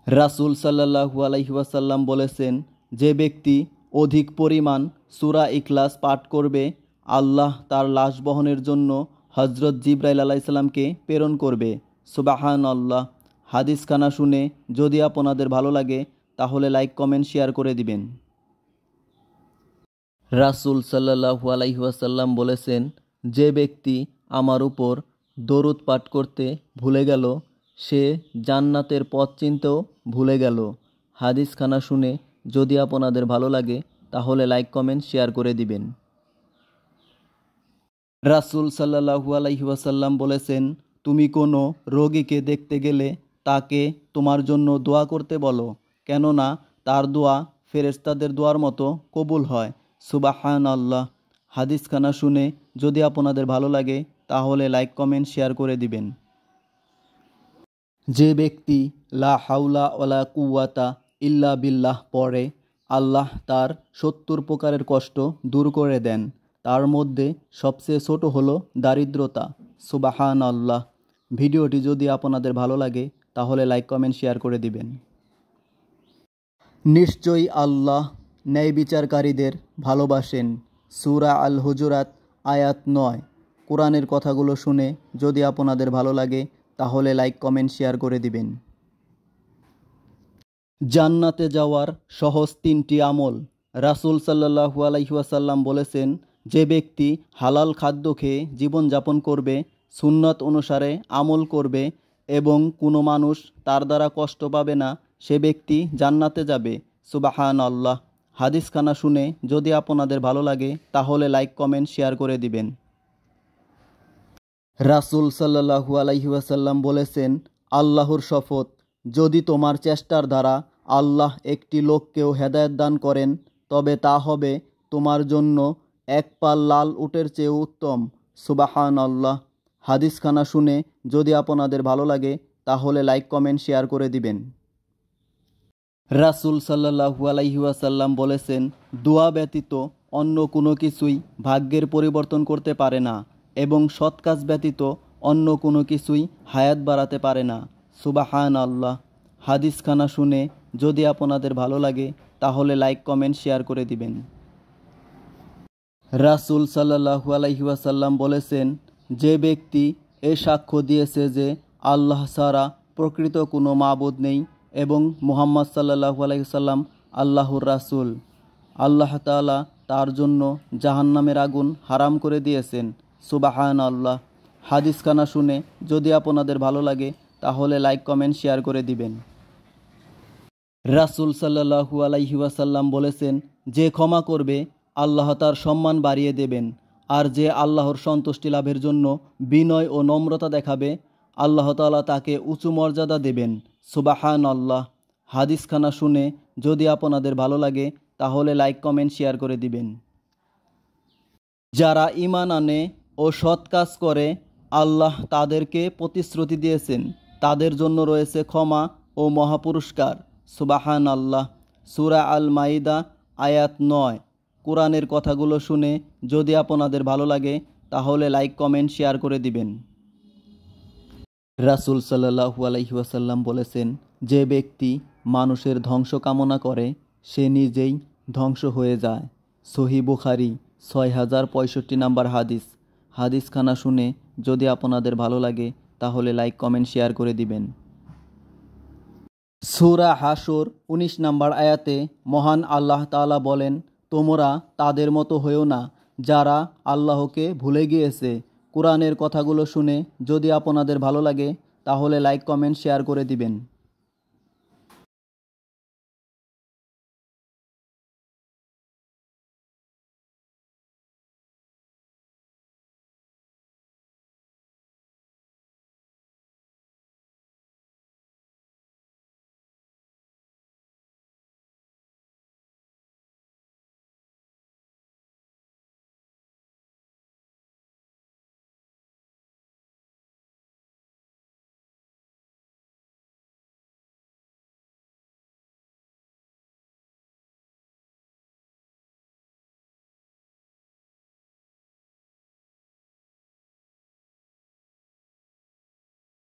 রাসূল সাল্লাল্লাহু আলাইহি ওয়াসাল্লাম বলেছেন, যে ব্যক্তি অধিক পরিমাণ সূরা ইখলাস পাঠ করবে, আল্লাহ তার লাশ বহনের জন্য হযরত জিবরাইল আলাইহিস সালামকে প্রেরণ করবে। সুবহানাল্লাহ। হাদিসখানা শুনে যদি আপনাদের ভালো লাগে তাহলে লাইক, কমেন্ট, শেয়ার করে দিবেন। রাসূল সাল্লাল্লাহু আলাইহি ওয়াসাল্লাম বলেছেন, যে ব্যক্তি আমার উপর দরুদ পাঠ করতে ভুলে গেল, সে জান্নাতের পথ চিনতেও ভুলে গেল। হাদিসখানা শুনে যদি আপনাদের ভালো লাগে তাহলে লাইক, কমেন্ট, শেয়ার করে দিবেন। রাসূল সাল্লাল্লাহু আলাইহি ওয়াসাল্লাম বলেছেন, তুমি কোনো রোগীকে দেখতে গেলে তাকে তোমার জন্য দোয়া করতে বলো, কেননা তার দোয়া ফেরেশতাদের দোয়ার মতো কবুল হয়। সুবহানাল্লাহ। হাদিসখানা শুনে যদি আপনাদের ভালো লাগে তাহলে লাইক, কমেন্ট, শেয়ার করে দিবেন। যে ব্যক্তি লা হাওলা ওয়ালা কুওয়াতা ইল্লা বিল্লাহ পড়ে, আল্লাহ তার 70 প্রকারের কষ্ট দূর করে দেন। তার মধ্যে সবচেয়ে ছোট হলো দারিদ্রতা। সুবহানাল্লাহ। ভিডিওটি যদি আপনাদের ভালো লাগে তাহলে লাইক, কমেন্ট, শেয়ার করে দিবেন। নিশ্চয়ই আল্লাহ ন্যায় বিচারকারীদের ভালোবাসেন। সূরা আল হুজুরাত আয়াত 9। কোরআনের কথাগুলো শুনে যদি আপনাদের ভালো লাগে তাহলে লাইক, কমেন্ট, শেয়ার করে দিবেন। জান্নাতে যাওয়ার সহজ 3টি আমল। রাসূল সাল্লাল্লাহু আলাইহি ওয়াসাল্লাম বলেছেন, যে ব্যক্তি হালাল খাদ্য খেয়ে জীবনযাপন করবে, সুন্নাত অনুসারে আমল করবে এবং কোনো মানুষ তার দ্বারা কষ্ট পাবে না, সে ব্যক্তি জান্নাতে যাবে। সুবহানাল্লাহ। হাদিসখানা শুনে যদি আপনাদের ভালো লাগে তাহলে লাইক, কমেন্ট, শেয়ার করে দিবেন। রাসূল সাল্লাল্লাহু আলাইহি ওয়াসাল্লাম বলেছেন, আল্লাহর শপথ, যদি তোমার চেষ্টার দ্বারা আল্লাহ একটি লোককেও হেদায়েত দান করেন তবে তা হবে তোমার জন্য এক পাল লাল উটের চেয়ে উত্তম। সুবহানাল্লাহ। হাদিসখানা শুনে যদি আপনাদের ভালো লাগে তাহলে লাইক, কমেন্ট, শেয়ার করে দিবেন। রাসূল সাল্লাল্লাহু আলাইহি ওয়াসাল্লাম বলেছেন, দোয়া ব্যতীত অন্য কোনো কিছুই ভাগ্যের পরিবর্তন করতে পারে না এবং সৎ কাজ ব্যতীত অন্য কোনো কিছুই হায়াত বাড়াতে পারে না। সুবহানাল্লাহ। হাদিসখানা শুনে যদি আপনাদের ভালো লাগে তাহলে লাইক, কমেন্ট, শেয়ার করে দিবেন। রাসূল সাল্লাল্লাহু আলাইহি ওয়াসাল্লাম বলেছেন, যে ব্যক্তি এ সাক্ষ্য দিয়েছে যে আল্লাহ ছাড়া প্রকৃত কোনো মাবুদ নেই এবং মুহাম্মদ সাল্লাল্লাহু আলাইহি ওয়াসাল্লাম আল্লাহর রাসূল, আল্লাহ তাআলা তার জন্য জাহান্নামের আগুন হারাম করে দিয়েছেন। সুবহানাল্লাহ। হাদিসখানা শুনে যদি আপনাদের ভালো লাগে তাহলে লাইক, কমেন্ট, শেয়ার করে দিবেন। রাসূল সাল্লাল্লাহু আলাইহি ওয়াসাল্লাম বলেছেন, যে ক্ষমা করবে আল্লাহ তার সম্মান বাড়িয়ে দেবেন, আর যে আল্লাহর সন্তুষ্টি লাভের জন্য বিনয় ও নম্রতা দেখাবে আল্লাহ তাআলা তাকে উঁচু মর্যাদা দেবেন। সুবহানাল্লাহ। হাদিসখানা শুনে যদি আপনাদের ভালো লাগে তাহলে লাইক, কমেন্ট, শেয়ার করে দিবেন। যারা ঈমান আনে ও সৎ কাজ করে আল্লাহ তাদেরকে প্রতিশ্রুতি দিয়েছেন, তাদের জন্য রয়েছে ক্ষমা ও মহাপুরস্কার। সুবহানাল্লাহ। সূরা আল মাইদা আয়াত 9। কোরআনের কথাগুলো শুনে যদি আপনাদের ভালো লাগে তাহলে লাইক, কমেন্ট, শেয়ার করে দিবেন। রাসূল সাল্লাল্লাহু আলাইহি ওয়াসাল্লাম বলেছেন, যে ব্যক্তি মানুষের ধ্বংস কামনা করে সে নিজেই ধ্বংস হয়ে যায়। সহিহ বুখারী 6065 নম্বর হাদিস। হাদিসখানা শুনে যদি আপনাদের ভালো লাগে তাহলে লাইক, কমেন্ট, শেয়ার করে দিবেন। সূরা হাশর 19 নম্বর আয়াতে মহান আল্লাহ তাআলা বলেন, তোমরা তাদের মতো হয়েও না যারা আল্লাহকে ভুলে গিয়েছে। কোরআনের কথাগুলো শুনে যদি আপনাদের ভালো লাগে তাহলে লাইক, কমেন্ট, শেয়ার করে দিবেন।